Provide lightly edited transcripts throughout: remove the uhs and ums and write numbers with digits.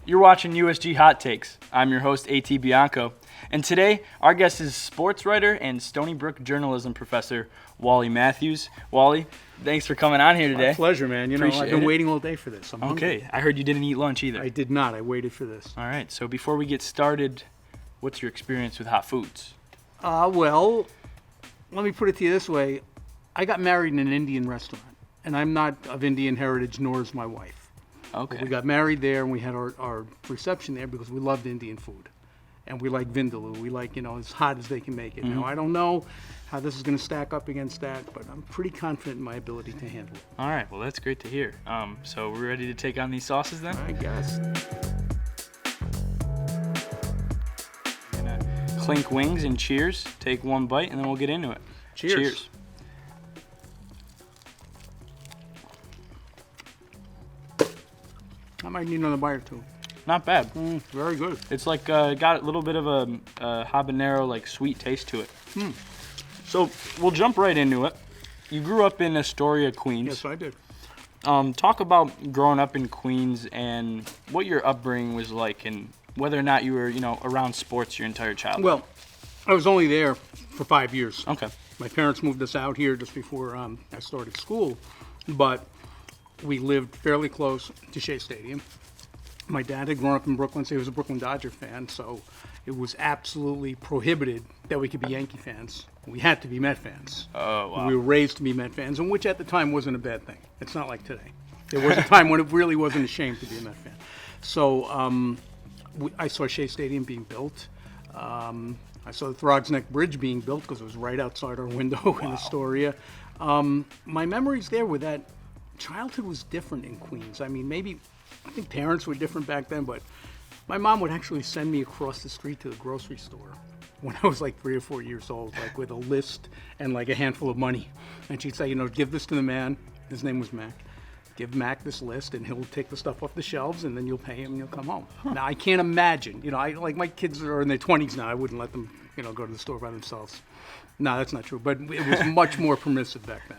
You're watching USG Hot Takes. I'm your host, A.T. Bianco. And today, our guest is sports writer and Stony Brook journalism professor, Wally Matthews. Wally, thanks for coming on here today. My pleasure, man. You know, I've been waiting all day for this. I'm hungry. Okay, I heard you didn't eat lunch either. I did not. I waited for this. All right, so before we get started, what's your experience with hot foods? Well, let me put it to you this way. I got married in an Indian restaurant, and I'm not of Indian heritage, nor is my wife. Okay. But we got married there, and we had our reception there because we loved Indian food. And we like vindaloo. We like, as hot as they can make it. Mm-hmm. Now, I don't know how this is going to stack up against that, but I'm pretty confident in my ability to handle it. All right, well, that's great to hear. So we're ready to take on these sauces then? I guess. I'm going to clink wings and cheers. Take one bite, and then we'll get into it. Cheers. I might need another bite or two. Not bad. Very good. It's like got a little bit of a habanero, like sweet taste to it. So we'll jump right into it. You grew up in Astoria, Queens. Yes, I did. Talk about growing up in Queens and what your upbringing was like, and whether or not you were, around sports your entire childhood. Well, I was only there for 5 years. Okay. My parents moved us out here just before I started school, but we lived fairly close to Shea Stadium. My dad had grown up in Brooklyn, so he was a Brooklyn Dodger fan, so it was absolutely prohibited that we could be Yankee fans. We had to be Met fans. Oh, wow. We were raised to be Met fans, and which at the time wasn't a bad thing. It's not like today. There was a time when it really wasn't a shame to be a Met fan. So I saw Shea Stadium being built. I saw the Throgs Neck Bridge being built because it was right outside our window in Astoria. My memories there were that childhood was different in Queens. I mean, I think parents were different back then, but my mom would actually send me across the street to the grocery store when I was like 3 or 4 years old, like with a list and like a handful of money. And she'd say, give this to the man. His name was Mac. Give Mac this list, and he'll take the stuff off the shelves, and then you'll pay him, and you'll come home. Now, I can't imagine. My kids are in their 20s now. I wouldn't let them, go to the store by themselves. No, that's not true. But it was much more permissive back then.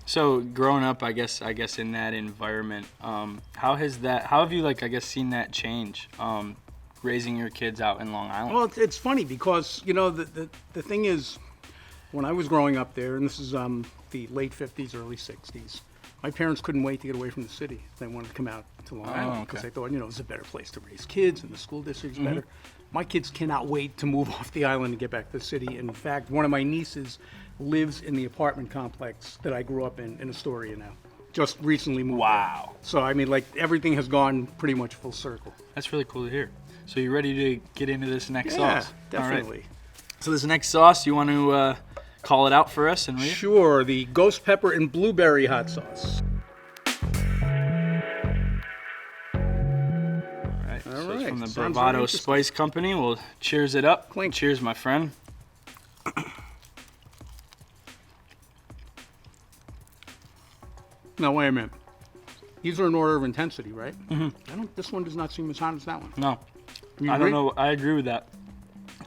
So growing up, I guess in that environment, how have you seen that change? Raising your kids out in Long Island. Well, it's funny because the thing is, when I was growing up there, and this is the late 50s, early 60s, my parents couldn't wait to get away from the city. They wanted to come out to Long Island because they thought it was a better place to raise kids, and the school district's better. My kids cannot wait to move off the island and get back to the city. In fact, one of my nieces lives in the apartment complex that I grew up in Astoria now. Just recently moved. Wow. There. So, everything has gone pretty much full circle. That's really cool to hear. So you ready to get into this next sauce? Yeah, definitely. All right. So this next sauce, you want to call it out for us and read it? Sure, the ghost pepper and blueberry hot sauce. So it's from the Bravado Spice Company. We'll cheers it up. Clink. Cheers, my friend. Now, wait a minute. These are in order of intensity, right? Mm-hmm. This one does not seem as hot as that one. No. You I agree? don't know. I agree with that.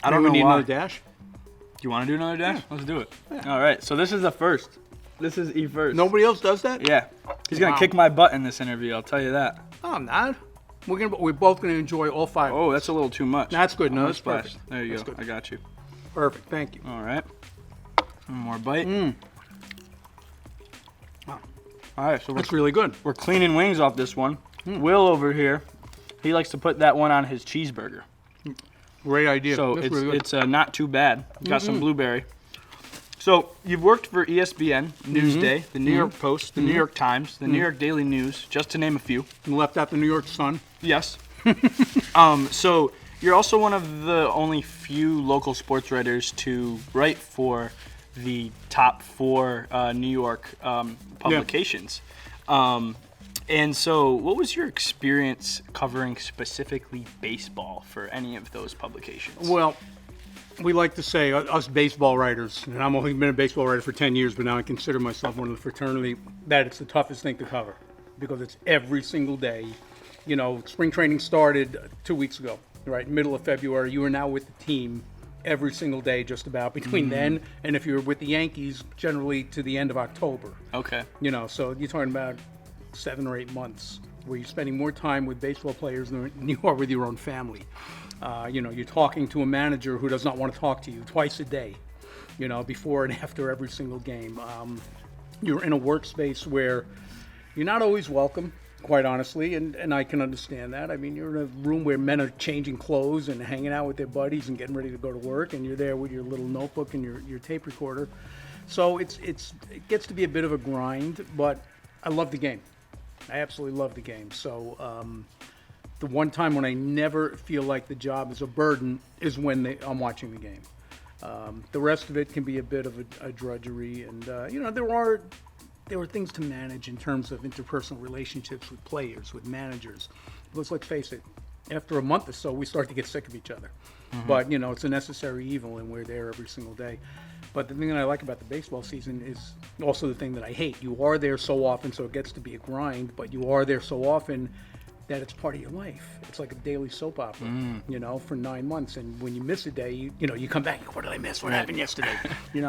I Maybe don't we know need why. another dash? Do you want to do another dash? Yeah. Let's do it. Yeah. All right. So this is the first. This is E first. Nobody else does that? Yeah. He's going to kick my butt in this interview. I'll tell you that. No, I'm not. We're both going to enjoy all 5. Oh, that's a little too much. That's good. No, that's Splash. perfect. There you That's go. good. I got you. Perfect. Thank you. All right. One more bite. Wow. All right. So That's really good. we're cleaning wings off this one. Will over here, he likes to put that one on his cheeseburger. Great idea. So That's really good. it's not too bad. Got some blueberry. So you've worked for ESPN, Newsday, the New York Post, the New York Times, the New York Daily News, just to name a few. You left out the New York Sun. Yes. So you're also one of the only few local sports writers to write for the top 4 New York publications. And so what was your experience covering specifically baseball for any of those publications? Well, we like to say, us baseball writers, and I've only been a baseball writer for 10 years, but now I consider myself one of the fraternity, that it's the toughest thing to cover because it's every single day. Spring training started 2 weeks ago, right? Middle of February. You are now with the team every single day just about between then and if you're with the Yankees, generally to the end of October. Okay. So you're talking about 7 or 8 months where you're spending more time with baseball players than you are with your own family. You're talking to a manager who does not want to talk to you twice a day, before and after every single game. You're in a workspace where you're not always welcome, quite honestly, and I can understand that. I mean, you're in a room where men are changing clothes and hanging out with their buddies and getting ready to go to work, and you're there with your little notebook and your tape recorder. So it gets to be a bit of a grind, but I love the game. I absolutely love the game. So the one time when I never feel like the job is a burden is when I'm watching the game. The rest of it can be a bit of a drudgery, and there are things to manage in terms of interpersonal relationships with players, with managers. Because let's face it, after a month or so, we start to get sick of each other. Mm-hmm. But, it's a necessary evil, and we're there every single day. But the thing that I like about the baseball season is also the thing that I hate. You are there so often, so it gets to be a grind, but you are there so often that it's part of your life. It's like a daily soap opera, for 9 months. And when you miss a day, you come back, what did I miss? What happened yesterday?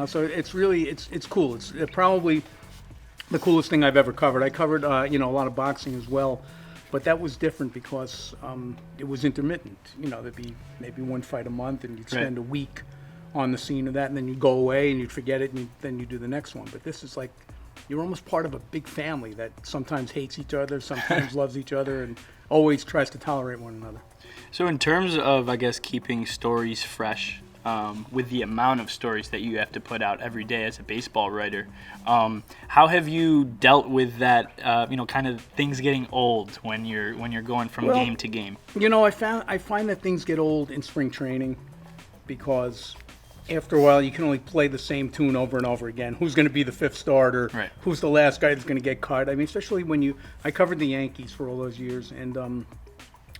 So it's really, it's cool. It's probably the coolest thing I've ever covered. I covered, a lot of boxing as well, but that was different because it was intermittent. There'd be maybe one fight a month, and you'd spend a week on the scene of that, and then you'd go away and you'd forget it, and then you do the next one. But this is like, you're almost part of a big family that sometimes hates each other, sometimes loves each other, and always tries to tolerate one another. So in terms of, I guess, keeping stories fresh, with the amount of stories that you have to put out every day as a baseball writer, how have you dealt with that, kind of things getting old when you're going from game to game? I find that things get old in spring training because after a while, you can only play the same tune over and over again. Who's going to be the fifth starter? Right. Who's the last guy that's going to get cut? I mean, especially when I covered the Yankees for all those years, and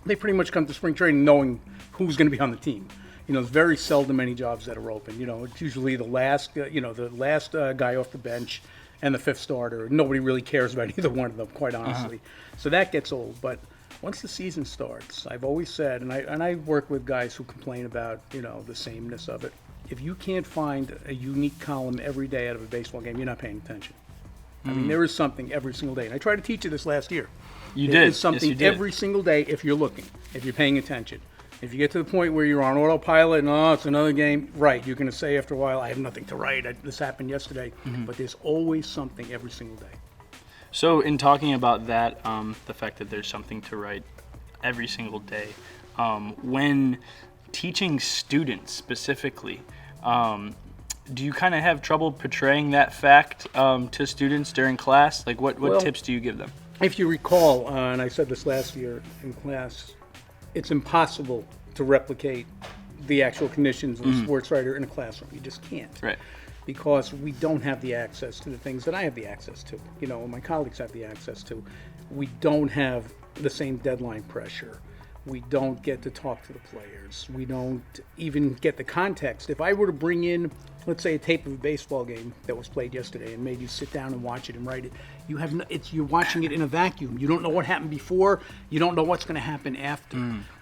they pretty much come to spring training knowing who's going to be on the team. There's very seldom any jobs that are open. It's usually the last guy off the bench and the fifth starter. Nobody really cares about either one of them, quite honestly. Uh-huh. So that gets old. But once the season starts, I've always said, and I work with guys who complain about, the sameness of it. If you can't find a unique column every day out of a baseball game, you're not paying attention. I mean, there is something every single day. And I tried to teach you this last year. There is something every single day if you're looking, if you're paying attention. If you get to the point where you're on autopilot and, it's another game, right, you're going to say after a while, I have nothing to write. This happened yesterday. Mm-hmm. But there's always something every single day. So in talking about that, the fact that there's something to write every single day, when teaching students specifically, do you kind of have trouble portraying that fact to students during class? Like, what tips do you give them? If you recall, and I said this last year in class, it's impossible to replicate the actual conditions of a sports writer in a classroom. You just can't. Right. Because we don't have the access to the things that I have the access to, my colleagues have the access to. We don't have the same deadline pressure. We don't get to talk to the players. We don't even get the context. If I were to bring in, let's say, a tape of a baseball game that was played yesterday and made you sit down and watch it and write it, you're watching it in a vacuum. You don't know what happened before. You don't know what's going to happen after.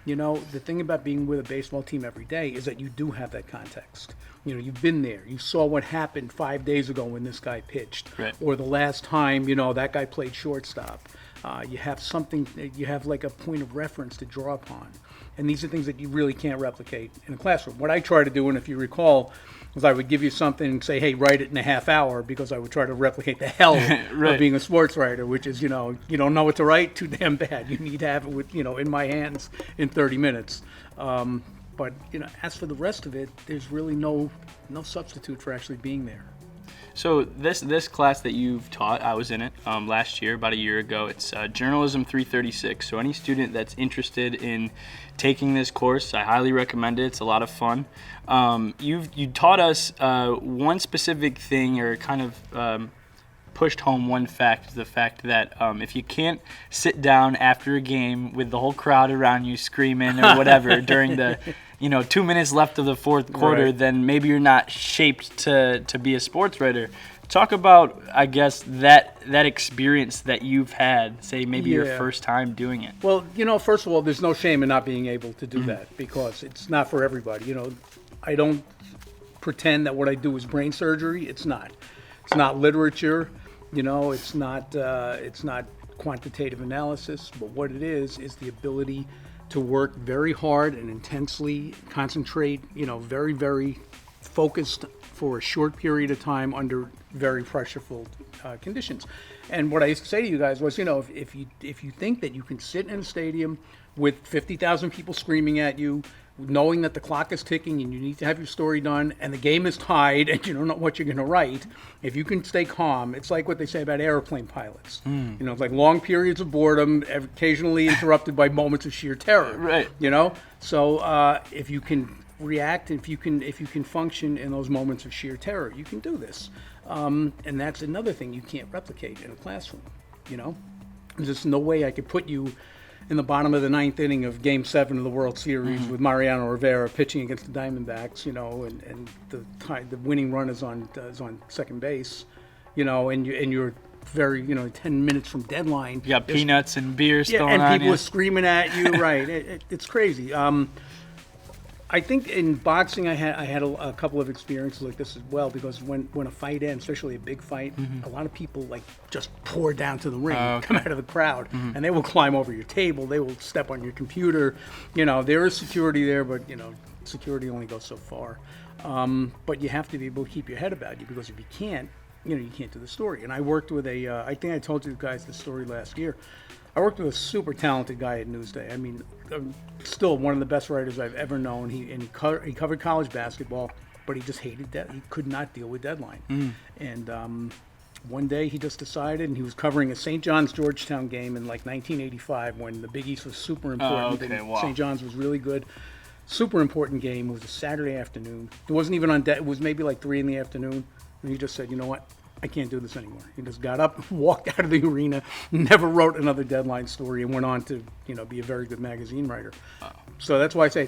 The thing about being with a baseball team every day is that you do have that context. You've been there. You saw what happened 5 days ago when this guy pitched, right, or the last time, that guy played shortstop. You have something, you have like a point of reference to draw upon. And these are things that you really can't replicate in a classroom. What I try to do, and if you recall, was I would give you something and say, hey, write it in a half hour, because I would try to replicate the hell right, of being a sports writer, which is, you don't know what to write, too damn bad. You need to have it with, in my hands in 30 minutes. But, as for the rest of it, there's really no substitute for actually being there. So this class that you've taught, I was in it last year, about a year ago. It's Journalism 336. So any student that's interested in taking this course, I highly recommend it. It's a lot of fun. You taught us one specific thing, or kind of pushed home one fact, the fact that if you can't sit down after a game with the whole crowd around you screaming or whatever during the 2 minutes left of the fourth quarter, right, then maybe you're not shaped to be a sports writer. Talk about, I guess, that experience that you've had, say maybe your first time doing it. Well, first of all, there's no shame in not being able to do that, because it's not for everybody. I don't pretend that what I do is brain surgery. It's not. It's not literature. It's not quantitative analysis, but what it is the ability to work very hard and intensely, concentrate, very, very focused for a short period of time under very pressureful conditions. And what I used to say to you guys was, if you think that you can sit in a stadium with 50,000 people screaming at you, knowing that the clock is ticking and you need to have your story done and the game is tied and you don't know what you're going to write, if you can stay calm, it's like what they say about airplane pilots. It's like long periods of boredom, occasionally interrupted by moments of sheer terror. Right. So if you can react, if you can function in those moments of sheer terror, you can do this. And that's another thing you can't replicate in a classroom. There's just no way I could put you in the bottom of the ninth inning of Game 7 of the World Series with Mariano Rivera pitching against the Diamondbacks, and the winning run is on second base, and you're very 10 minutes from deadline. You got peanuts and beers thrown and on people you. are screaming at you. Right, it's crazy. I think in boxing I had a couple of experiences like this as well, because when a fight ends, especially a big fight, a lot of people just pour down to the ring, come out of the crowd, and they will climb over your table, they will step on your computer. There is security there, but security only goes so far. But you have to be able to keep your head about you, because if you can't, you can't do the story. And I worked with I think I told you guys this story last year. I worked with a super talented guy at Newsday. I mean, still one of the best writers I've ever known. He covered college basketball, but he just hated that. He could not deal with deadline. And one day he just decided, and he was covering a St. John's Georgetown game in 1985 when the Big East was super important. Wow. St. John's was really good. Super important game. It was a Saturday afternoon. It wasn't even on it was maybe 3 in the afternoon. And he just said, you know what? I can't do this anymore. He just got up, walked out of the arena, never wrote another deadline story, and went on to, be a very good magazine writer. So that's why I say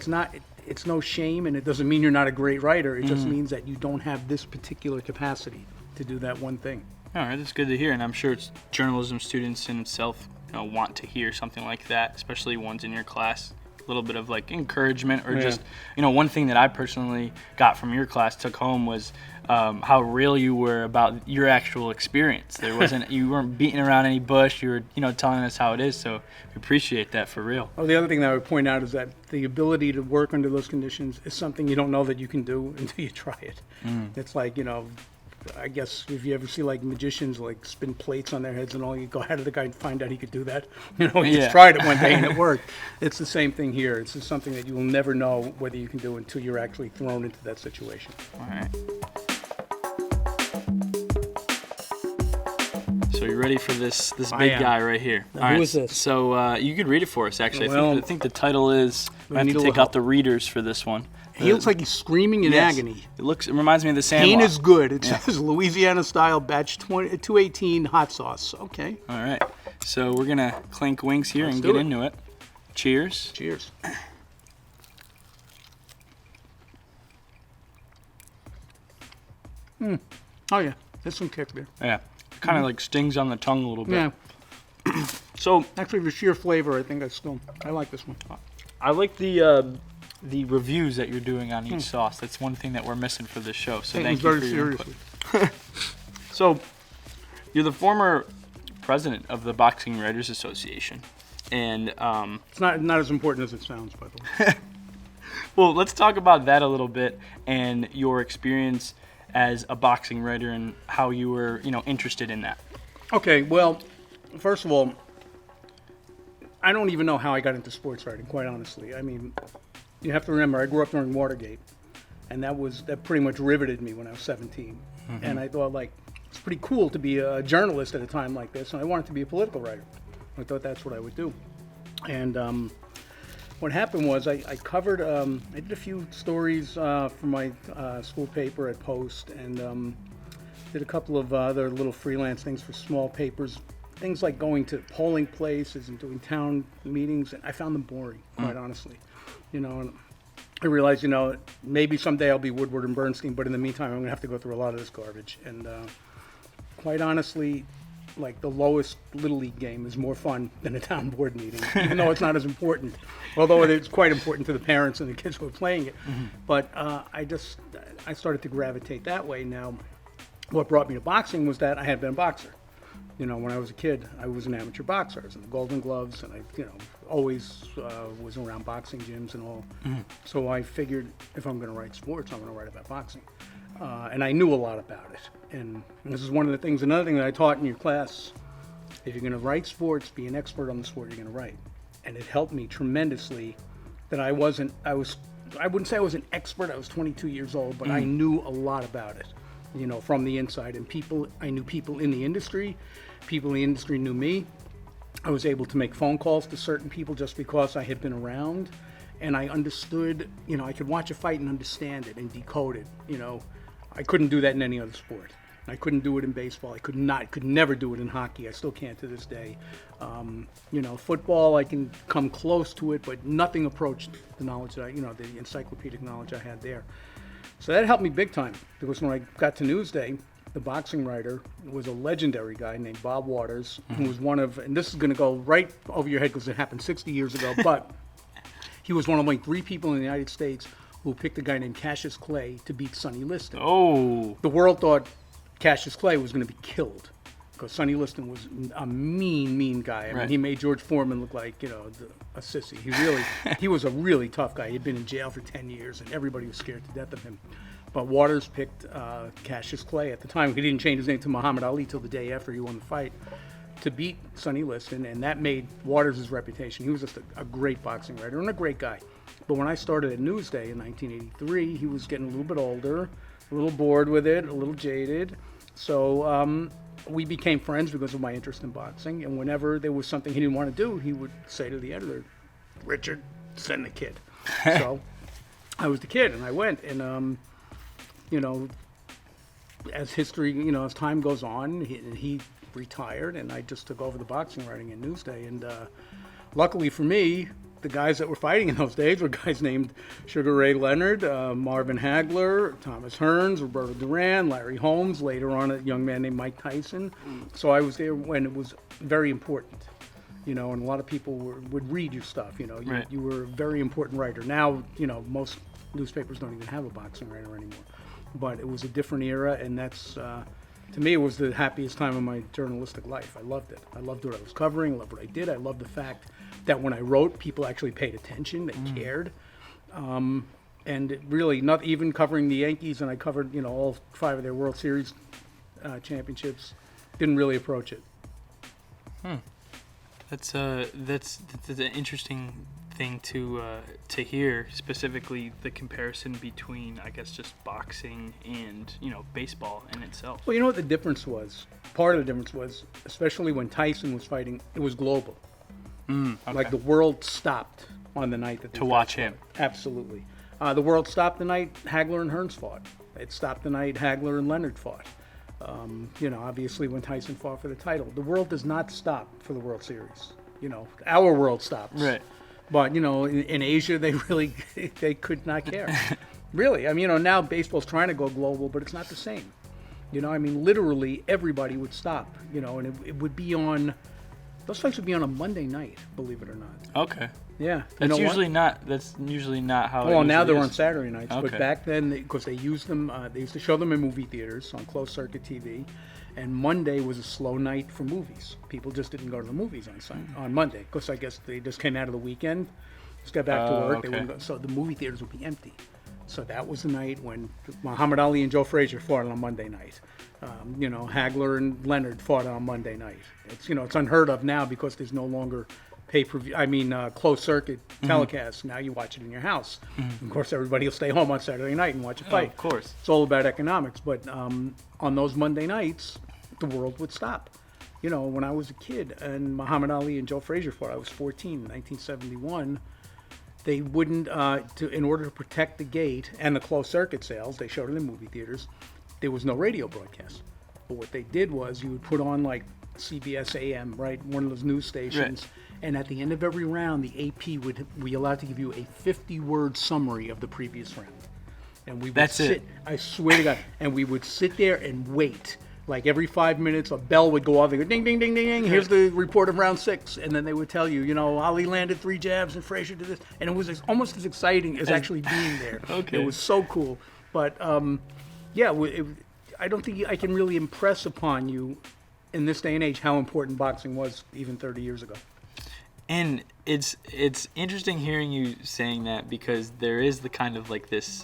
it's no shame, and it doesn't mean you're not a great writer. It just means that you don't have this particular capacity to do that one thing. All right, that's good to hear, and I'm sure it's journalism students in itself want to hear something like that, especially ones in your class. A little bit of encouragement, or just one thing that I personally got from your class, took home, was how real you were about your actual experience. There wasn't you weren't beating around any bush. You were telling us how it is. So we appreciate that for real. Oh, the other thing that I would point out is that the ability to work under those conditions is something you don't know that you can do until you try it. It's like I guess if you ever see magicians spin plates on their heads and all, you go, how did the guy find out he could do that? He just tried it one day and it worked. It's the same thing here. It's just something that you will never know whether you can do until you're actually thrown into that situation. All right. So you're ready for this big guy right here. Now, who is this? So you could read it for us, actually. Well, I think the title is, we have to take out the readers for this one. He looks like he's screaming in agony. It reminds me of the Sandlot. Pain is good. It says Louisiana style batch 218 hot sauce. Okay. All right. So we're going to clink wings here and get into it. Cheers. Cheers. Oh, yeah. There's some kick there. Yeah. Kind of stings on the tongue a little bit. Yeah. So actually, the sheer flavor, I think I like this one. I like the reviews that you're doing on each sauce. That's one thing that we're missing for this show. So thank you for your input. So, you're the former president of the Boxing Writers Association, and it's not as important as it sounds, by the way. Well, let's talk about that a little bit and your experience as a boxing writer and how you were, interested in that. Okay, well, first of all, I don't even know how I got into sports writing, quite honestly. I mean, you have to remember, I grew up during Watergate, and that pretty much riveted me when I was 17. And I thought, it's pretty cool to be a journalist at a time like this, and I wanted to be a political writer. I thought that's what I would do. And what happened was I covered, I did a few stories for my school paper at Post, and did a couple of other little freelance things for small papers, things like going to polling places and doing town meetings. And I found them boring, quite honestly. And I realized, maybe someday I'll be Woodward and Bernstein, but in the meantime, I'm going to have to go through a lot of this garbage. And quite honestly, the lowest Little League game is more fun than a town board meeting, even though it's not as important, although it's quite important to the parents and the kids who are playing it. But I started to gravitate that way. Now, what brought me to boxing was that I had been a boxer. When I was a kid, I was an amateur boxer. I was in the Golden Gloves, and I, always was around boxing gyms and all. So I figured if I'm going to write sports, I'm going to write about boxing. And I knew a lot about it. And this is one of the things, another thing that I taught in your class, if you're going to write sports, be an expert on the sport you're going to write. And it helped me tremendously that I wouldn't say I was an expert. I was 22 years old, but I knew a lot about it, from the inside. And I knew people in the industry. People in the industry knew me. I was able to make phone calls to certain people just because I had been around. And I understood, I could watch a fight and understand it and decode it. I couldn't do that in any other sport. I couldn't do it in baseball. I could never do it in hockey. I still can't to this day. Football, I can come close to it, but nothing approached the knowledge that the encyclopedic knowledge I had there. So that helped me big time, because when I got to Newsday, the boxing writer was a legendary guy named Bob Waters, who was one of, and this is going to go right over your head because it happened 60 years ago, but he was one of only 3 people in the United States who picked a guy named Cassius Clay to beat Sonny Liston. Oh. The world thought Cassius Clay was going to be killed because Sonny Liston was a mean guy. I mean, he made George Foreman look like, a sissy. He was a really tough guy. He'd been in jail for 10 years, and everybody was scared to death of him. But Waters picked Cassius Clay at the time. He didn't change his name to Muhammad Ali till the day after he won the fight to beat Sonny Liston, and that made Waters' reputation. He was just a great boxing writer and a great guy. But when I started at Newsday in 1983, he was getting a little bit older, a little bored with it, a little jaded. So we became friends because of my interest in boxing. And whenever there was something he didn't want to do, he would say to the editor, "Richard, send the kid." So I was the kid, and I went. And, as history, as time goes on, he retired, and I just took over the boxing writing in Newsday. And luckily for me, the guys that were fighting in those days were guys named Sugar Ray Leonard, Marvin Hagler, Thomas Hearns, Roberto Duran, Larry Holmes, later on a young man named Mike Tyson. So I was there when it was very important, and a lot of people would read your stuff. You were a very important writer. Now, most newspapers don't even have a boxing writer anymore. But it was a different era, and that's, to me, it was the happiest time of my journalistic life. I loved it. I loved what I was covering. I loved what I did. I loved the fact that when I wrote, people actually paid attention. They cared. And it really, not even covering the Yankees, and I covered, all 5 of their World Series championships, didn't really approach it. That's an interesting thing to hear, specifically the comparison between, I guess, just boxing and baseball in itself. Well, you know what the difference was? Part of the difference was, especially when Tyson was fighting, it was global. Okay. Like the world stopped on the night that they to watch him. Absolutely. The world stopped the night Hagler and Hearns fought. It stopped the night Hagler and Leonard fought. Obviously when Tyson fought for the title. The world does not stop for the World Series. Our world stops. Right. But, in Asia, they could not care. Really. I mean, now baseball's trying to go global, but it's not the same. Literally everybody would stop, and it would be on, those fights would be on a Monday night, believe it or not. Okay. Yeah. That's usually not how it Well, now they're is. on Saturday nights, Okay. but back then, because they used them, they used to show them in movie theaters on closed circuit TV, and Monday was a slow night for movies. People just didn't go to the movies on Monday, because I guess they just came out of the weekend, just got back to work. Okay. They wouldn't go, so the movie theaters would be empty. So that was the night when Muhammad Ali and Joe Frazier fought on Monday night. Hagler and Leonard fought on Monday night. It's unheard of now because there's no longer closed circuit telecasts. Now you watch it in your house. Of course, everybody will stay home on Saturday night and watch a fight. Of course. It's all about economics. But on those Monday nights, the world would stop. When I was a kid and Muhammad Ali and Joe Frazier fought, I was 14 in 1971. They wouldn't, in order to protect the gate and the closed circuit sales, they showed it in movie theaters, there was no radio broadcast. But what they did was you would put on like CBS AM, right, one of those news stations, and at the end of every round, the AP would be allowed to give you a 50-word summary of the previous round. And we would sit, I swear to God, and we would sit there and wait. Like every 5 minutes, a bell would go off. They go ding, ding, ding, ding, ding. Here's the report of round 6, and then they would tell you, Ali landed 3 jabs and Frazier did this, and it was almost as exciting as actually being there. Okay. It was so cool. But I don't think I can really impress upon you in this day and age how important boxing was even 30 years ago. And it's interesting hearing you saying that, because there is the kind of like this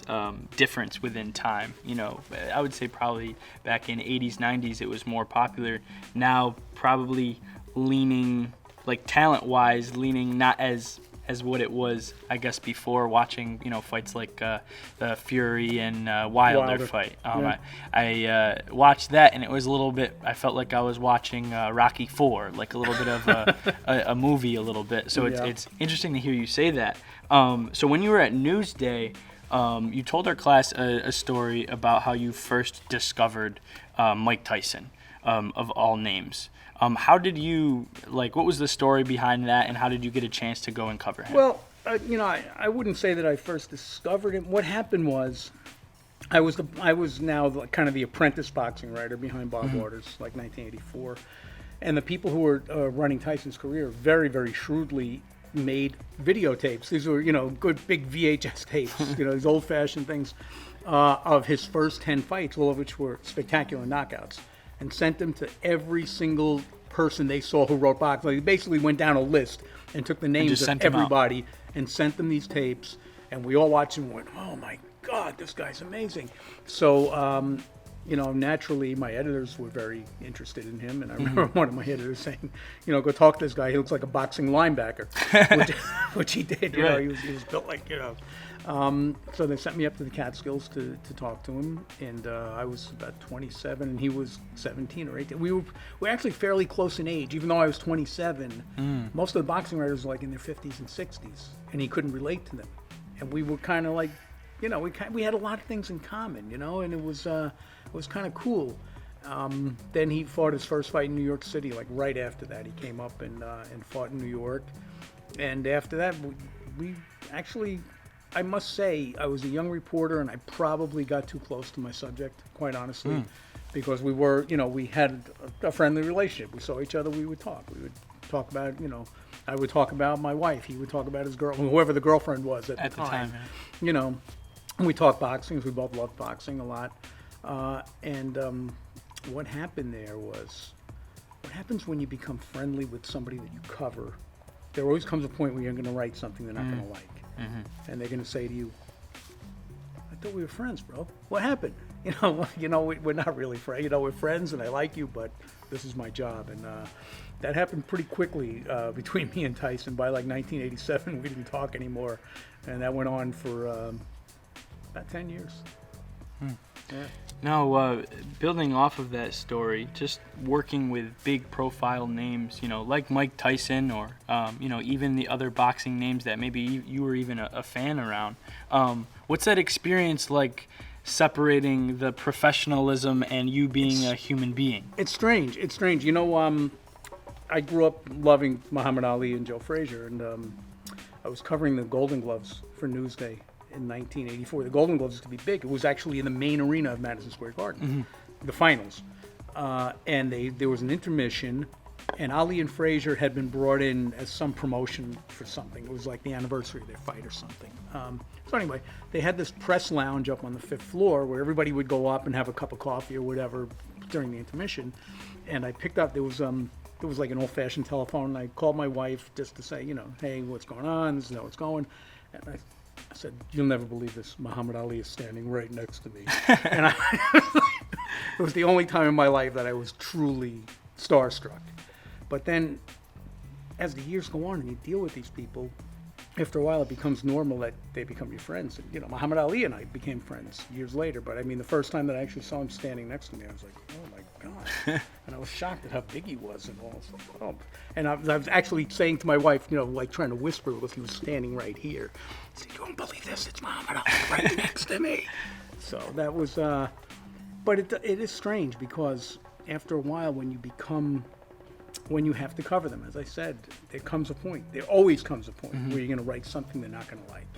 difference within time. You know, I would say probably back in 80s, 90s, it was more popular. Now probably leaning, like talent-wise, leaning not as what it was, I guess, before, watching, you know, fights like the Fury and Wilder fight. Yeah. I watched that, and it was a little bit, I felt like I was watching Rocky IV, like a little bit of a movie a little bit. So it's interesting to hear you say that. So when you were at Newsday, you told our class a story about how you first discovered Mike Tyson, of all names. How did you, like, what was the story behind that, and how did you get a chance to go and cover him? Well, you know, I wouldn't say that I first discovered him. What happened was, I was now kind of the apprentice boxing writer behind Bob Waters, like 1984, and the people who were running Tyson's career very, very shrewdly made videotapes. These were, you know, good big VHS tapes, you know, these old-fashioned things of his first 10 fights, all of which were spectacular knockouts, and sent them to every single person they saw who wrote boxing. Like, they basically went down a list and took the names of everybody and sent them these tapes, and we all watched and went, oh my God, this guy's amazing. So, you know, naturally my editors were very interested in him, and I remember one of my editors saying, you know, go talk to this guy, he looks like a boxing linebacker, which he did, you know, he was built like, you know. So they sent me up to the Catskills to talk to him, and I was about 27 and he was 17 or 18. We were actually fairly close in age, even though I was 27. Most of the boxing writers were like in their 50s and 60s, and he couldn't relate to them. And we were kind of like, you know, we had a lot of things in common, you know, and it was kind of cool. Then he fought his first fight in New York City, like right after that. He came up and fought in New York, and after that, we actually, I must say, I was a young reporter, and I probably got too close to my subject, quite honestly, because we were, you know, we had a friendly relationship. We saw each other, we would talk. We would talk about, you know, I would talk about my wife. He would talk about his girl, whoever the girlfriend was at the time. You know, and we talked boxing. We both loved boxing a lot. What happened there was, what happens when you become friendly with somebody that you cover, there always comes a point where you're going to write something they're not going to like. And they're going to say to you, I thought we were friends, bro. What happened? You know, we're not really friends. You know, we're friends and I like you, but this is my job. And that happened pretty quickly between me and Tyson. By like 1987, we didn't talk anymore. And that went on for about 10 years. Yeah. Now, building off of that story, just working with big profile names, you know, like Mike Tyson, or, you know, even the other boxing names that maybe you were even a fan around. What's that experience like, separating the professionalism and you being a human being? It's strange. You know, I grew up loving Muhammad Ali and Joe Frazier, and I was covering the Golden Gloves for Newsday in 1984. The Golden Gloves used to be big. It was actually in the main arena of Madison Square Garden, the finals. And there was an intermission, and Ali and Frazier had been brought in as some promotion for something. It was like the anniversary of their fight or something. So anyway, they had this press lounge up on the 5th floor where everybody would go up and have a cup of coffee or whatever during the intermission. And I picked up, there was like an old-fashioned telephone, and I called my wife just to say, you know, hey, what's going on? This is how it's going. And I said, you'll never believe this, Muhammad Ali is standing right next to me. And it was the only time in my life that I was truly starstruck. But then, as the years go on and you deal with these people, after a while it becomes normal that they become your friends. And, you know, Muhammad Ali and I became friends years later. But I mean, the first time that I actually saw him standing next to me, I was like, oh my God. And I was shocked at how big he was and all. So, oh. And I was actually saying to my wife, you know, like trying to whisper because he was standing right here. I said, you won't believe this, it's Muhammad Ali right next to me. So that was, but it is strange because after a while when you have to cover them, as I said, there always comes a point where you're going to write something they're not going to like,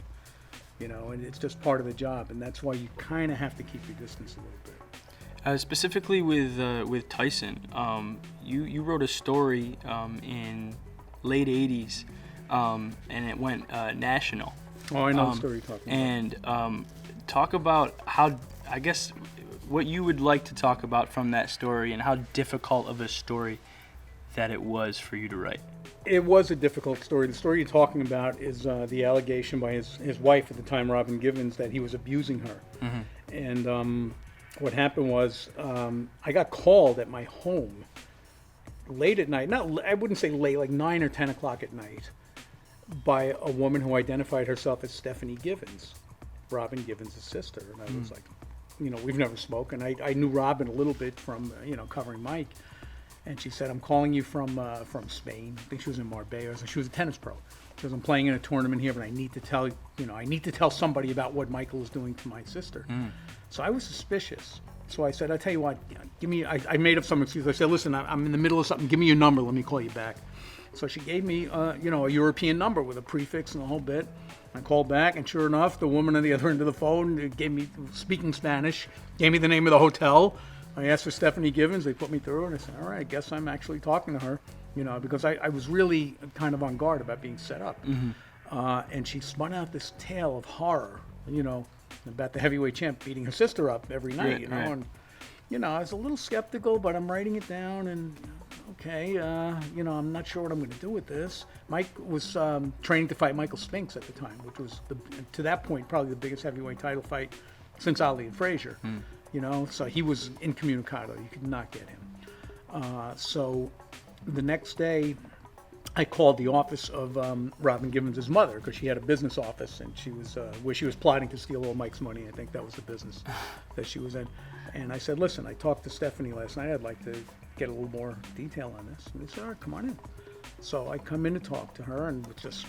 you know, and it's just part of the job, and that's why you kind of have to keep your distance a little bit. Specifically with Tyson, you wrote a story in late 80s, and it went national. Oh, I know the story you're talking about. And talk about how, I guess, what you would like to talk about from that story and how difficult of a story that it was for you to write. It was a difficult story. The story you're talking about is the allegation by his wife at the time, Robin Givens, that he was abusing her. And what happened was I got called at my home late at night. I wouldn't say late, like 9 or 10 o'clock at night, by a woman who identified herself as Stephanie Givens, Robin Givens' sister. And I was like, we've never spoken. I knew Robin a little bit from, covering Mike. And she said, I'm calling you from Spain. I think she was in Marbella. She was a tennis pro. She goes, I'm playing in a tournament here, but I need to tell somebody about what Michael is doing to my sister. So I was suspicious. So I said, I'll tell you what, give me, I made up some excuse. I said, listen, I'm in the middle of something. Give me your number. Let me call you back. So she gave me, a European number with a prefix and the whole bit. I called back, and sure enough, the woman on the other end of the phone gave me, speaking Spanish, gave me the name of the hotel. I asked for Stephanie Givens. They put me through, and I said, all right, I guess I'm actually talking to her, because I was really kind of on guard about being set up. And she spun out this tale of horror, about the heavyweight champ beating her sister up every night, Right. And, I was a little skeptical, but I'm writing it down, and okay, I'm not sure what I'm going to do with this. Mike was training to fight Michael Spinks at the time, which was, to that point, probably the biggest heavyweight title fight since Ali and Frazier. So he was incommunicado. You could not get him. So the next day, I called the office of Robin Givens' mother, because she had a business office, and she was where she was plotting to steal all Mike's money. I think that was the business that she was in. And I said, listen, I talked to Stephanie last night. I'd like to get a little more detail on this. And they said, all right, come on in. So I come in to talk to her, and it's just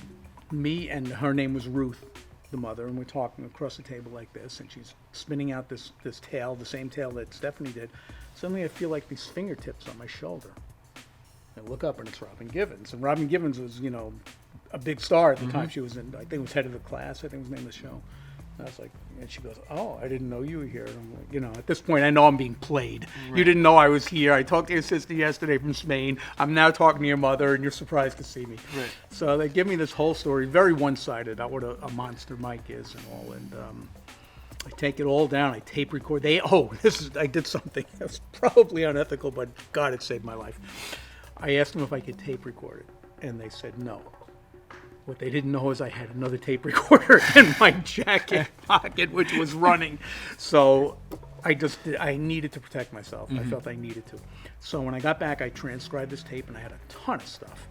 me, and her name was Ruth, the mother, and we're talking across the table like this, and she's spinning out this tale, the same tale that Stephanie did. Suddenly I feel like these fingertips on my shoulder. I look up, and it's Robin Givens. And Robin Givens was, a big star at the time. She was in, I think it was head of the class, I think was the name of the show. And I was like, and she goes, oh, I didn't know you were here. And I'm like, at this point, I know I'm being played. Right. You didn't know I was here. I talked to your sister yesterday from Spain. I'm now talking to your mother, and you're surprised to see me. Right. So they give me this whole story, very one-sided, about what a monster Mike is and all. And I take it all down. I tape record. I did something that was probably unethical, but God, it saved my life. I asked them if I could tape record it, and they said no. What they didn't know is I had another tape recorder in my jacket pocket, which was running. So I needed to protect myself. I felt I needed to. So when I got back, I transcribed this tape, and I had a ton of stuff.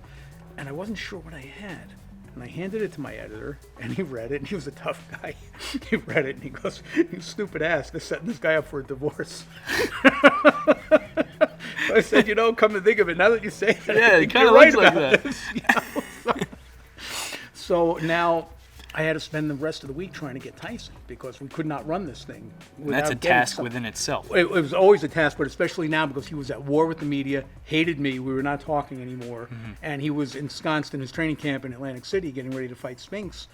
And I wasn't sure what I had. And I handed it to my editor, and he read it, and he was a tough guy. He read it, and he goes, you stupid ass, they're setting this guy up for a divorce. I said, come to think of it, now that you say that, it kind of looks like that. So now I had to spend the rest of the week trying to get Tyson, because we could not run this thing without That's a task within itself. It was always a task, but especially now because he was at war with the media, hated me, we were not talking anymore, and he was ensconced in his training camp in Atlantic City getting ready to fight Spinks.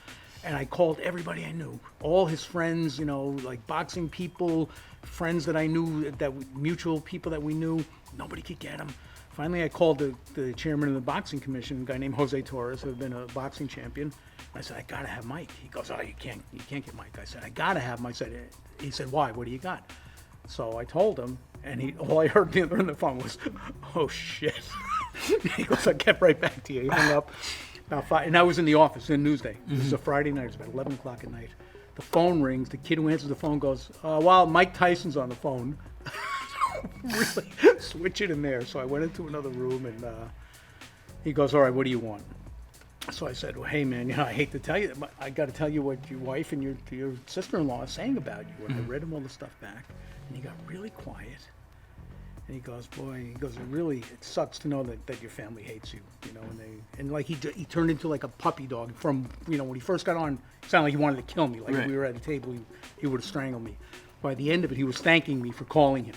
And I called everybody I knew, all his friends, like boxing people, friends that I knew, mutual people that we knew. Nobody could get him. Finally, I called the chairman of the boxing commission, a guy named Jose Torres, who had been a boxing champion. I said, I gotta have Mike. He goes, oh, you can't get Mike. I said, I gotta have him. He said, why? What do you got? So I told him, and all I heard on the phone was, oh shit. He goes, I get right back to you. He hung up about 5, and I was in the office in Newsday. This is a Friday night. It's about 11 o'clock at night. The phone rings. The kid who answers the phone goes, well, Mike Tyson's on the phone. Really switch it in there. So I went into another room, and he goes, all right, what do you want? So I said, well, hey, man, I hate to tell you, but I got to tell you what your wife and your sister-in-law are saying about you. And I read him all the stuff back, and he got really quiet. And he goes, it sucks to know that your family hates you, and like he turned into like a puppy dog from, when he first got on, it sounded like he wanted to kill me. Like if we were at a table, he would have strangled me. By the end of it, he was thanking me for calling him.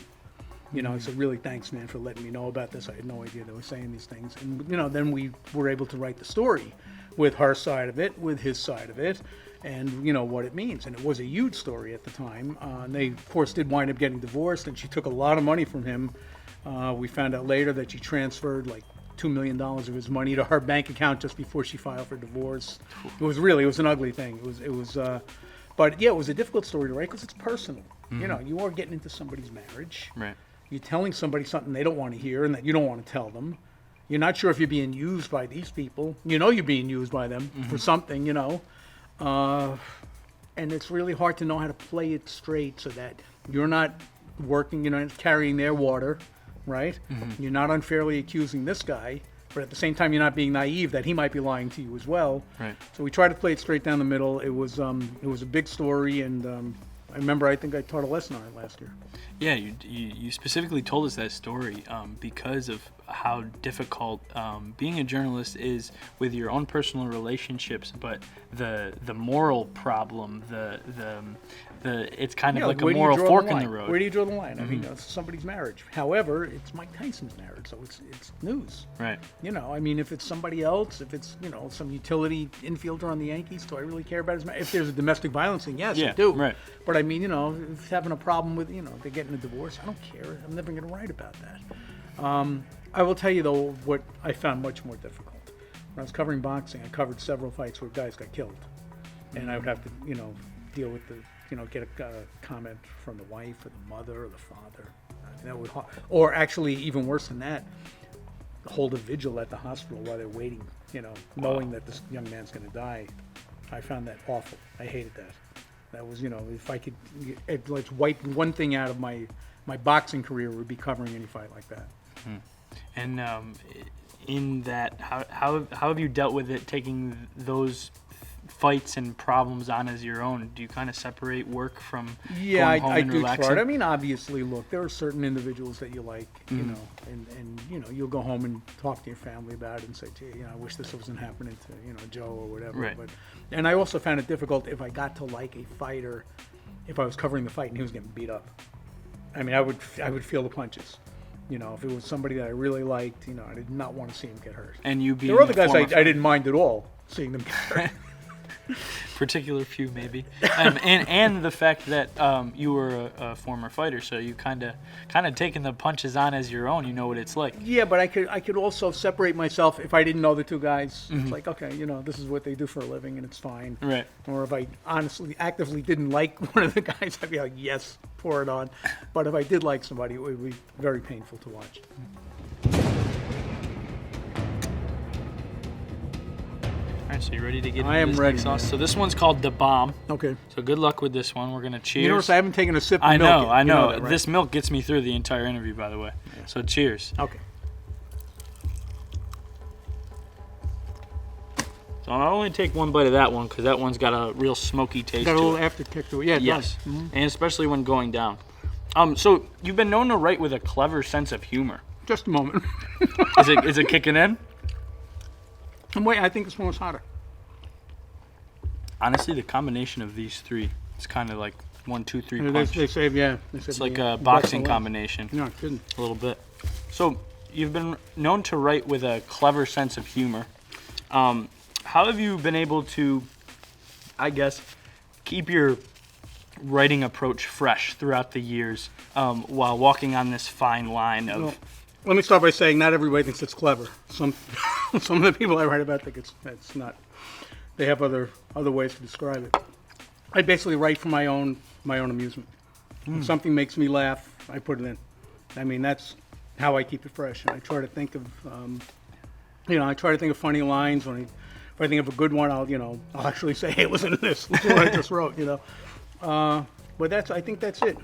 I said, really, thanks, man, for letting me know about this. I had no idea they were saying these things. And, then we were able to write the story with her side of it, with his side of it, and, what it means. And it was a huge story at the time. And they, of course, did wind up getting divorced, and she took a lot of money from him. We found out later that she transferred, like, $2 million of his money to her bank account just before she filed for divorce. It was an ugly thing. It was But yeah, it was a difficult story to write because it's personal. You know, you are getting into somebody's marriage. Right. You're telling somebody something they don't want to hear and that you don't want to tell them. You're not sure if you're being used by these people. You know you're being used by them for something, you know. And it's really hard to know how to play it straight so that you're not working, you know, carrying their water, right? You're not unfairly accusing this guy, but at the same time you're not being naive that he might be lying to you as well. Right. So we tried to play it straight down the middle. It was a big story, and I remember I think I taught a lesson on it last year. Yeah, you specifically told us that story because of how difficult being a journalist is with your own personal relationships, but the moral problem, the it's kind of like a moral fork in the road. Where do you draw the line? I mean, it's somebody's marriage. However, it's Mike Tyson's marriage, so it's news. Right. You know, I mean, if it's somebody else, if it's, you know, some utility infielder on the Yankees, do I really care about his marriage? If there's a domestic violence thing, yes, I do. Right. But I mean, you know, if having a problem with, you know, they're getting a divorce, I don't care. I'm never going to write about that. I will tell you, though, what I found much more difficult. When I was covering boxing, I covered several fights where guys got killed. And I would have to, you know, deal with the, you know, get a comment from the wife or the mother or the father. That would, or actually, even worse than that, hold a vigil at the hospital while they're waiting, you know, knowing that this young man's going to die. I found that awful. I hated that. That was, you know, if I could, let's wipe one thing out of my boxing career, would be covering any fight like that. And in that, how have you dealt with it, taking those fights and problems on as your own? Do you kind of separate work from going home I and do relaxing? try. I mean, obviously, look, there are certain individuals that you like, you know, and you know, you'll go home and talk to your family about it and say, gee, you know, I wish this wasn't happening to, you know, Joe or whatever. Right. But, and I also found it difficult if I got to like a fighter, if I was covering the fight and he was getting beat up. I mean, I would feel the punches. You know, if it was somebody that I really liked, you know, I did not want to see him get hurt. And you being there were other guys former I didn't mind at all seeing them get hurt. particular few maybe, and the fact that you were a former fighter, so you kind of taking the punches on as your own. You know what it's like. Yeah, but I could also separate myself if I didn't know the two guys. It's like, okay, you know, this is what they do for a living, and it's fine. Right. Or if I honestly, actively didn't like one of the guys, I'd be like, yes, pour it on. But if I did like somebody, it would be very painful to watch. All right, so you ready to get I into am this ready, next sauce? man. So this one's called the Bomb. Okay. So good luck with this one. We're gonna cheers. You notice I haven't taken a sip of I milk know, yet. I You know. that, right? This milk gets me through the entire interview, by the way. So cheers. Okay. So I'll only take one bite of that one because that one's got a real smoky taste Got a to little it. afterkick to it. Yeah, it Yes, does. and especially when going down. So you've been known to write with a clever sense of humor. Just a moment. Is it kicking in? And wait, I think this one was hotter. Honestly, the combination of these three, it's kind of like 1, 2, 3 They punch. say, yeah. They say It's like the a best boxing of last. combination, No, it didn't. a little bit. So you've been known to write with a clever sense of humor. How have you been able to, I guess, keep your writing approach fresh throughout the years while walking on this fine line of... Well, let me start by saying not everybody thinks it's clever. Some of the people I write about think it's not. They have other ways to describe it. I basically write for my own amusement. If something makes me laugh, I put it in. I mean, that's how I keep it fresh. And I try to think of, I try to think of funny lines. If I think of a good one, I'll actually say, hey, listen to this. Listen to what I just wrote, But I think that's it.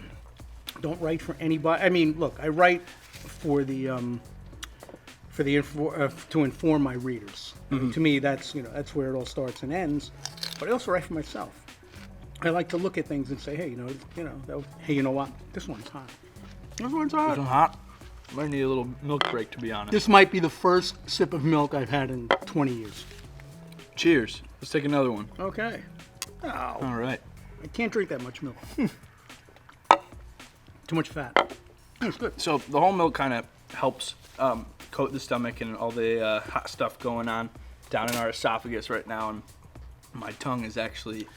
Don't write for anybody. I mean, look, I write for to inform my readers. To me, that's where it all starts and ends. But I also write for myself. I like to look at things and say, hey, hey, you know what? This one's hot. This one's hot. Some hot. I might need a little milk break, to be honest. This might be the first sip of milk I've had in 20 years. Cheers. Let's take another one. Okay. Oh, All right. I can't drink that much milk. Too much fat. It's good. So the whole milk kind of helps coat the stomach and all the hot stuff going on down in our esophagus right now, and my tongue is actually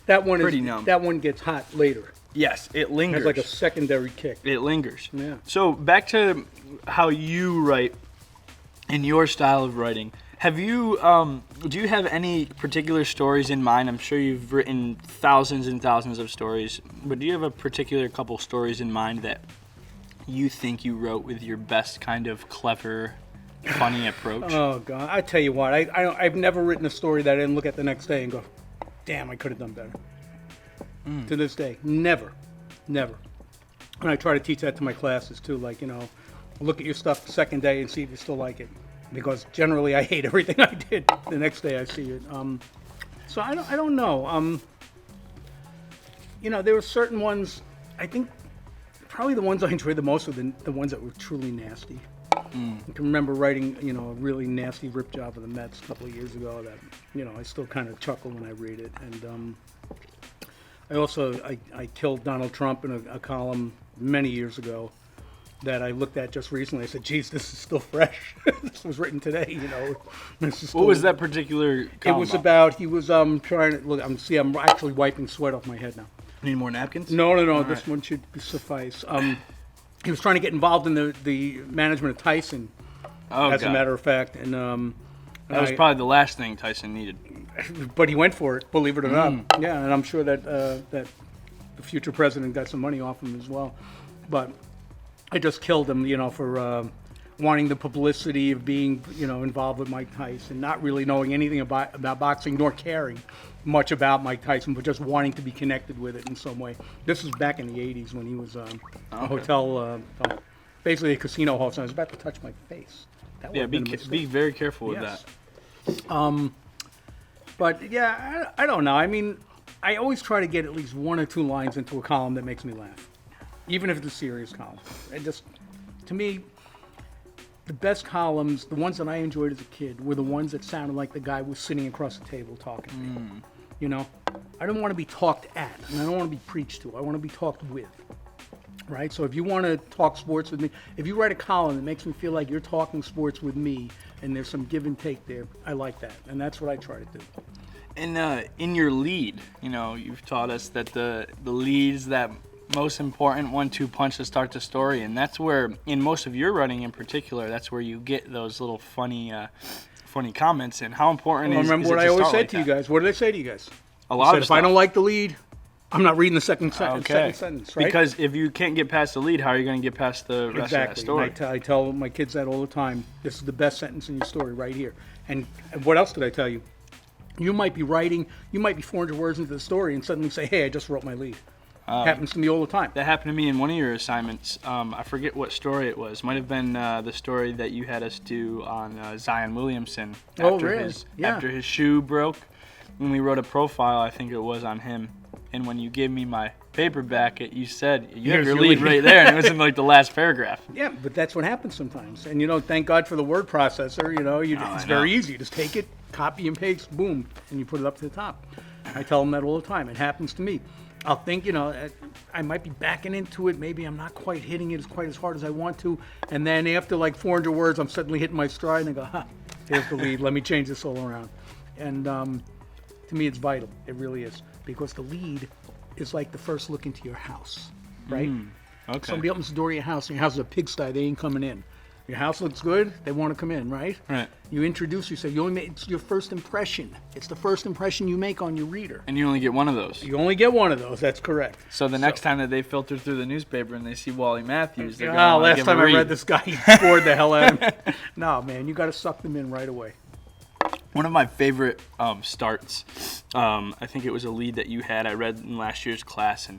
pretty numb. That one gets hot later. Yes, it It lingers. has like a secondary kick. It lingers. Yeah. So back to how you write in your style of writing. Have you, do you have any particular stories in mind? I'm sure you've written thousands and thousands of stories, but do you have a particular couple stories in mind that you think you wrote with your best kind of clever, funny approach? Oh God, I tell you what, I've never written a story that I didn't look at the next day and go, damn, I could have done better. To this day, never. And I try to teach that to my classes too, like, look at your stuff the second day and see if you still like it. Because generally I hate everything I did. The next day I see it. So I don't know. There were certain ones. I think probably the ones I enjoyed the most were the ones that were truly nasty. I can remember writing, a really nasty rip job of the Mets a couple of years ago. That I still kind of chuckle when I read it. And I killed Donald Trump in a column many years ago. That I looked at just recently. I said, geez, this is still fresh. This was written today, What was that particular column? It was about, he was trying to, look, I'm actually wiping sweat off my head now. Need more napkins? No, All this right. one should suffice. He was trying to get involved in the management of Tyson, as a matter of fact. And that was probably the last thing Tyson needed. But he went for it, believe it or not. Yeah, and I'm sure that that the future president got some money off him as well. But I just killed him, for wanting the publicity of being, involved with Mike Tyson, not really knowing anything about boxing nor caring much about Mike Tyson, but just wanting to be connected with it in some way. This was back in the 80s when he was a hotel, basically a casino host. And I was about to touch my face. That would have been a mistake. Be very careful with that. But yeah, I don't know. I mean, I always try to get at least one or two lines into a column that makes me laugh. Even if it's a serious column. To me, the best columns, the ones that I enjoyed as a kid, were the ones that sounded like the guy was sitting across the table talking to me. I don't want to be talked at, and I don't want to be preached to. I want to be talked with, right? So if you want to talk sports with me, if you write a column that makes me feel like you're talking sports with me, and there's some give and take there, I like that, and that's what I try to do. And in your lead, you've taught us that the lead is that most important 1-2 punch to start the story, and that's where, in most of your writing in particular, that's where you get those little funny comments. And how important is remember is what it I to always start said like to you that? guys? What did I say to you guys? A lot of if stuff. I don't like the lead, I'm not reading the second sentence, right? Because if you can't get past the lead, how are you going to get past the rest of that story? Exactly. I tell my kids that all the time. This is the best sentence in your story right here. And what else did I tell you? You might be 400 words into the story and suddenly say, hey, I just wrote my lead. Happens to me all the time. That happened to me in one of your assignments. I forget what story it was. Might have been the story that you had us do on Zion Williamson after his shoe broke. When we wrote a profile, I think it was on him. And when you gave me my paper back, you said, you have your lead right there, and it was in like the last paragraph. Yeah, but that's what happens sometimes. And, thank God for the word processor. It's very easy. Just take it, copy and paste, boom, and you put it up to the top. I tell them that all the time. It happens to me. I'll think, I might be backing into it. Maybe I'm not quite hitting it quite as hard as I want to. And then after like 400 words, I'm suddenly hitting my stride and I go, here's the lead. Let me change this all around. And to me, it's vital. It really is. Because the lead is like the first look into your house, right? Okay. Somebody opens the door of your house and your house is a pigsty. They ain't coming in. Your house looks good. They want to come in, right? Right. You introduce yourself. It's your first impression. It's the first impression you make on your reader. And you only get one of those. You only get one of those. That's correct. So the next time that they filter through the newspaper and they see Wally Matthews, they're going to want to last give time a I read. read this guy, he scored the hell out of him. No, man, you got to suck them in right away. One of my favorite starts, I think it was a lead that you had. I read in last year's class, and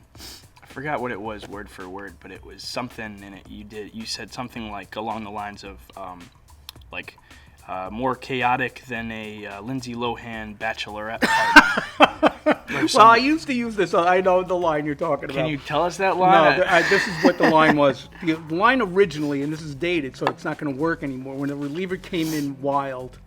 I forgot what it was word for word, but it was something in it. You said something like along the lines of more chaotic than a Lindsay Lohan bachelorette party. Well, I used to use this. I know the line you're talking about. Can you tell us that line? No, this is what the line was. The line originally, and this is dated, so it's not going to work anymore. When the reliever came in wild,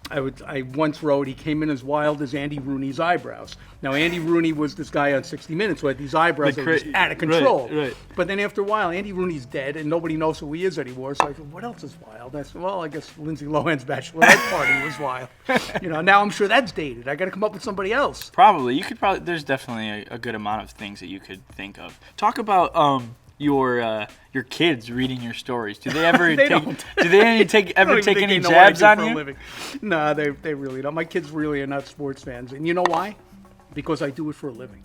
I once wrote, he came in as wild as Andy Rooney's eyebrows. Now, Andy Rooney was this guy on 60 Minutes who had these eyebrows that were just out of control. Right. But then after a while, Andy Rooney's dead, and nobody knows who he is anymore. So I said, what else is wild? I said, well, I guess Lindsay Lohan's bachelorette party was wild. Now I'm sure that's dated. I got to come up with somebody else. Probably. There's definitely a good amount of things that you could think of. Talk about your kids reading your stories? Do they ever They take? don't. Do they ever take any know what I jabs do on for a you? living. No, they really don't. My kids really are not sports fans, and you know why? Because I do it for a living.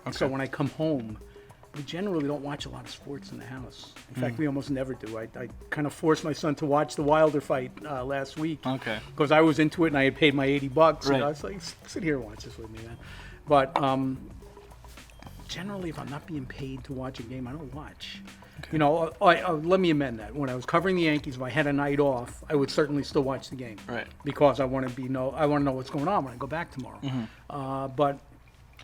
Okay. So when I come home, we generally don't watch a lot of sports in the house. In fact, we almost never do. I kind of forced my son to watch the Wilder fight last week. Okay. Because I was into it and I had paid my $80. Right. And I was like, sit here and watch this with me, man. But generally, if I'm not being paid to watch a game, I don't watch. You know, let me amend that. When I was covering the Yankees, if I had a night off, I would certainly still watch the game. Right. Because I want to know what's going on when I go back tomorrow. But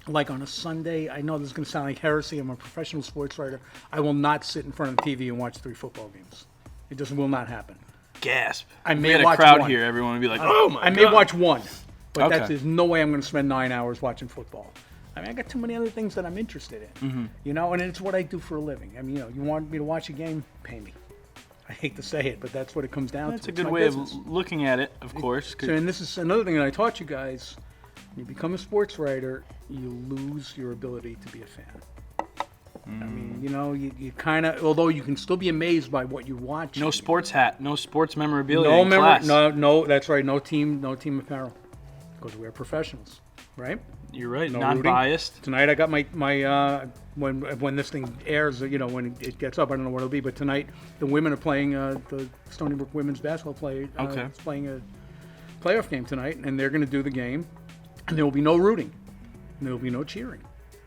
like on a Sunday, I know this is going to sound like heresy. I'm a professional sports writer. I will not sit in front of the TV and watch 3 football games. It just will not happen. Gasp! I If may we had a watch crowd one. here, everyone would be like, "Oh my I god!" may watch one, but Okay. there's no way I'm going to spend 9 hours watching football. I mean, I got too many other things that I'm interested in, you know, and it's what I do for a living. I mean, you know, you want me to watch a game, pay me. I hate to say it, but that's what it comes down That's to. a It's good my way business. of looking at it, of course. 'cause- So, and this is another thing that I taught you guys. When you become a sports writer, you lose your ability to be a fan. I mean, you know, you kind of, although you can still be amazed by what you watch. no sports hat, no sports memorabilia No in class. no, that's right. No team apparel, because we're professionals, right? You're right. No Non-biased. Tonight I got my when this thing airs, you know, when it gets up, I don't know what it'll be, but tonight the women are playing the Stony Brook women's basketball Okay. is playing a playoff game tonight, and they're going to do the game, and there will be no rooting, and there will be no cheering.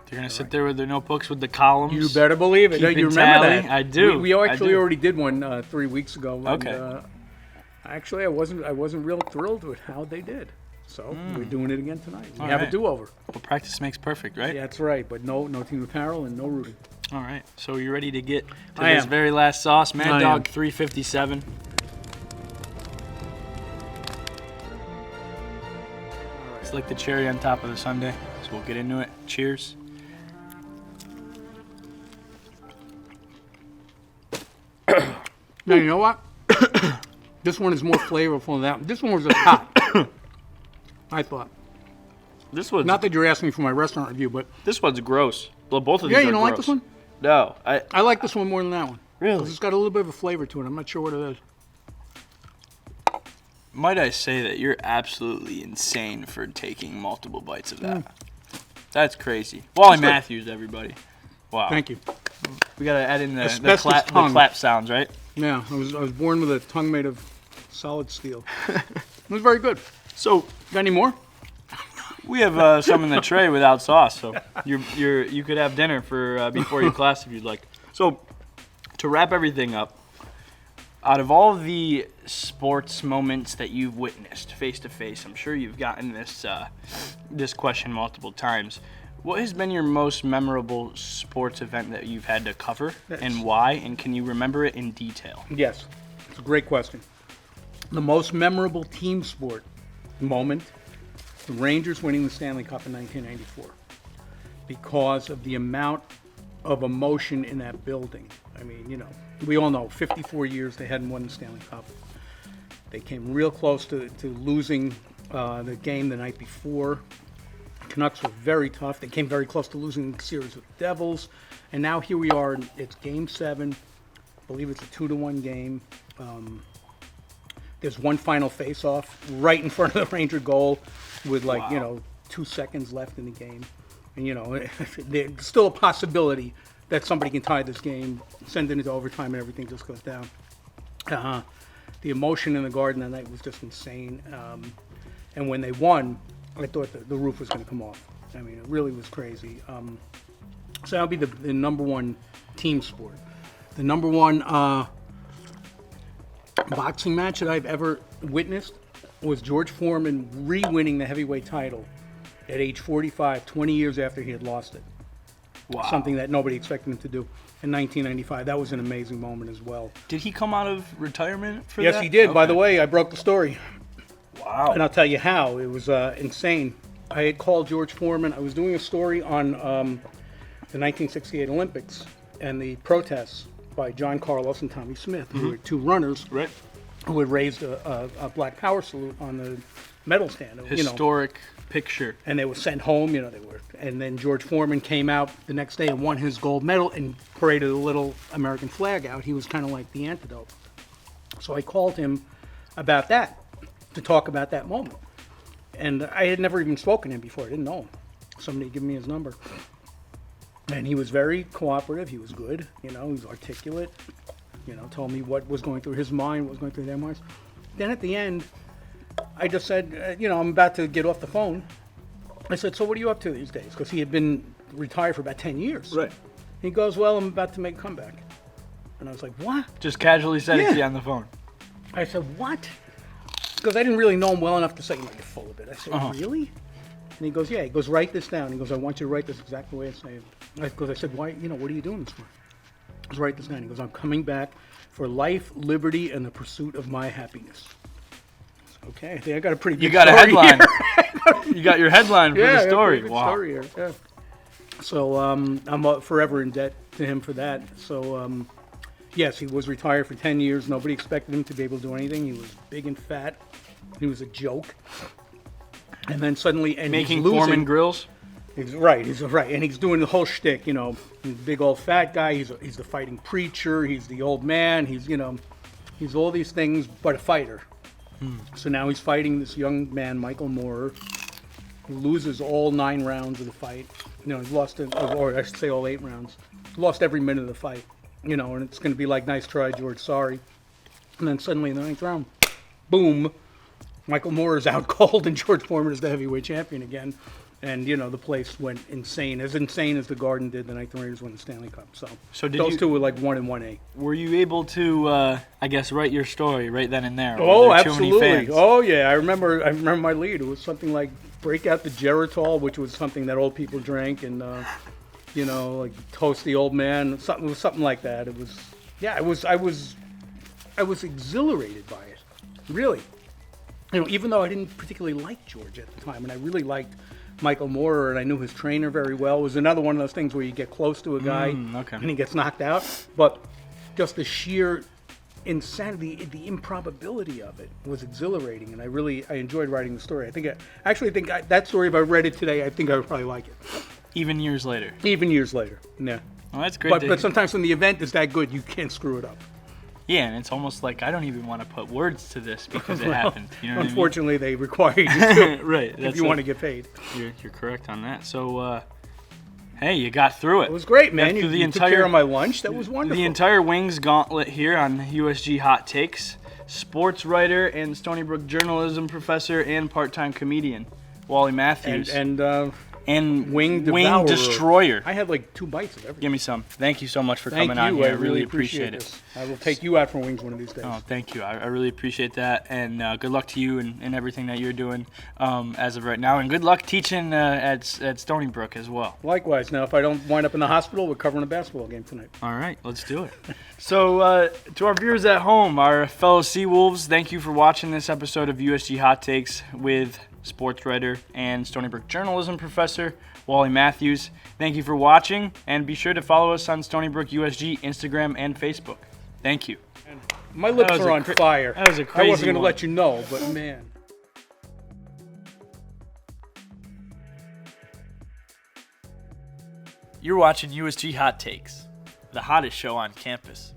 You're gonna sit there with their notebooks with the columns. You better believe it. Keeping You remember tally? that? I do. We I actually do. already did one 3 weeks ago. And, Okay. actually, I wasn't real thrilled with how they did. So we're doing it again tonight. We All have right. a do-over. Well, practice makes perfect, right? Yeah, that's right. But no team apparel and no rooting. All right. So you ready to get to I this am. very last sauce? Mad I Dog am. 357. It's like the cherry on top of the sundae. So we'll get into it. Cheers. Now, you know what? This one is more flavorful than that one. This one was just hot. I thought. This one's Not that you're asking me for my restaurant review, but this one's gross. Well, both of these yeah, are you don't like gross. this one? No, I like this one more than that one. Really? 'Cause it's got a little bit of a flavor to it. I'm not sure what it is. Might I say that you're absolutely insane for taking multiple bites of that. That's crazy. Wally That's good. Matthews, everybody. Wow. Thank you. We gotta add in the Asbestos the tongue. clap sounds, right? Yeah, I was born with a tongue made of solid steel. It was very good. So Got any more? we have some in the tray without sauce, so you could have dinner for before your class if you'd like. So to wrap everything up, out of all the sports moments that you've witnessed face to face, I'm sure you've gotten this question multiple times. What has been your most memorable sports event that you've had to cover, and why? And can you remember it in detail? Yes, it's a great question. The most memorable team sport moment, the Rangers winning the Stanley Cup in 1994, because of the amount of emotion in that building. I mean, you know, we all know 54 years they hadn't won the Stanley Cup. They came real close to losing the game the night before. Canucks were very tough. They came very close to losing the series with the Devils. And now here we are. It's Game 7. I believe it's a 2-1 game. There's one final face-off right in front of the Ranger goal with, like, you know, 2 seconds left in the game. And, you know, there's still a possibility that somebody can tie this game, send it into overtime, and everything just goes down. The emotion in the Garden that night was just insane. And when they won, I thought the roof was going to come off. I mean, it really was crazy. So that would be the number one team sport. The number one boxing match that I've ever witnessed was George Foreman re-winning the heavyweight title at age 45, 20 years after he had lost it. Wow. Something that nobody expected him to do in 1995. That was an amazing moment as well. Did he come out of retirement for Yes, that? he did. By Okay. the way, I broke the story. Wow. And I'll tell you how. It was insane. I had called George Foreman. I was doing a story on the 1968 Olympics and the protests by John Carlos and Tommy Smith, who were two runners Right. who had raised a Black Power salute on the medal stand. Historic picture. And they were sent home, and then George Foreman came out the next day and won his gold medal and paraded a little American flag out. He was kind of like the antidote. So I called him about that, to talk about that moment. And I had never even spoken to him before. I didn't know him. Somebody gave me his number. And he was very cooperative. He was good. He was articulate. Told me what was going through his mind, what was going through their minds. Then at the end, I just said, I'm about to get off the phone. I said, so what are you up to these days? Because he had been retired for about 10 years. Right. He goes, well, I'm about to make a comeback. And I was like, what? Just casually said it to you on the phone. I said, what? Because I didn't really know him well enough to say, you're full of it. I said, really? And he goes, yeah. He goes, write this down. He goes, I want you to write this exactly the way I say it. I said, why, what are you doing this for? He goes, write this down. He goes, I'm coming back for life, liberty, and the pursuit of my happiness. Okay, I think I got a pretty good story. You got a headline. You got your headline for the story. Wow. Story here. Yeah. So I'm forever in debt to him for that. So yes, he was retired for 10 years. Nobody expected him to be able to do anything. He was big and fat. He was a joke. And then suddenly, and making he's losing. Foreman grills. He's right, and he's doing the whole shtick. He's a big old fat guy. He's the fighting preacher. He's the old man. He's all these things, but a fighter. So now he's fighting this young man, Michael Moorer, who loses all 9 rounds of the fight. He's lost, or I should say all 8 rounds. Lost every minute of the fight. And it's going to be like, nice try, George, sorry. And then suddenly in the 9th round, boom, Michael Moorer is out cold, and George Foreman is the heavyweight champion again. And, the place went insane as the Garden did the night the Raiders won the Stanley Cup. So those two were like 1 and 1A. Were you able to, I guess, write your story right then and there? Oh, absolutely. Oh, yeah. I remember my lead. It was something like break out the Geritol, which was something that old people drank, and, like toast the old man. It was something like that. It was, yeah, I was exhilarated by it, really. Even though I didn't particularly like George at the time, and I really liked Michael Moorer, and I knew his trainer very well. It was another one of those things where you get close to a guy and he gets knocked out. But just the sheer insanity, the improbability of it was exhilarating, and I enjoyed writing the story. I think that story, if I read it today, I think I would probably like it. Even years later. Yeah. Well, that's great. But sometimes when the event is that good, you can't screw it up. Yeah, and it's almost like I don't even want to put words to this because it happened. Unfortunately, they require you to. Right. If you want to get paid. You're correct on that. So, hey, you got through it. It was great, man. You took care of my lunch. That was wonderful. The entire Wings gauntlet here on USG Hot Takes. Sports writer and Stony Brook journalism professor and part-time comedian, Wally Matthews. And Wing Destroyer. I had like 2 bites of everything. Give me some. Thank you so much for coming on here. I really appreciate it. I will take you out for wings one of these days. Oh, thank you. I really appreciate that. And good luck to you and everything that you're doing as of right now. And good luck teaching at Stony Brook as well. Likewise. Now, if I don't wind up in the hospital, we're covering a basketball game tonight. All right. Let's do it. So to our viewers at home, our fellow Seawolves, thank you for watching this episode of USG Hot Takes with sports writer and Stony Brook journalism professor, Wally Matthews. Thank you for watching, and be sure to follow us on Stony Brook USG, Instagram, and Facebook. Thank you. My lips are on fire. That was a crazy I wasn't going to let you know, but man. You're watching USG Hot Takes, the hottest show on campus.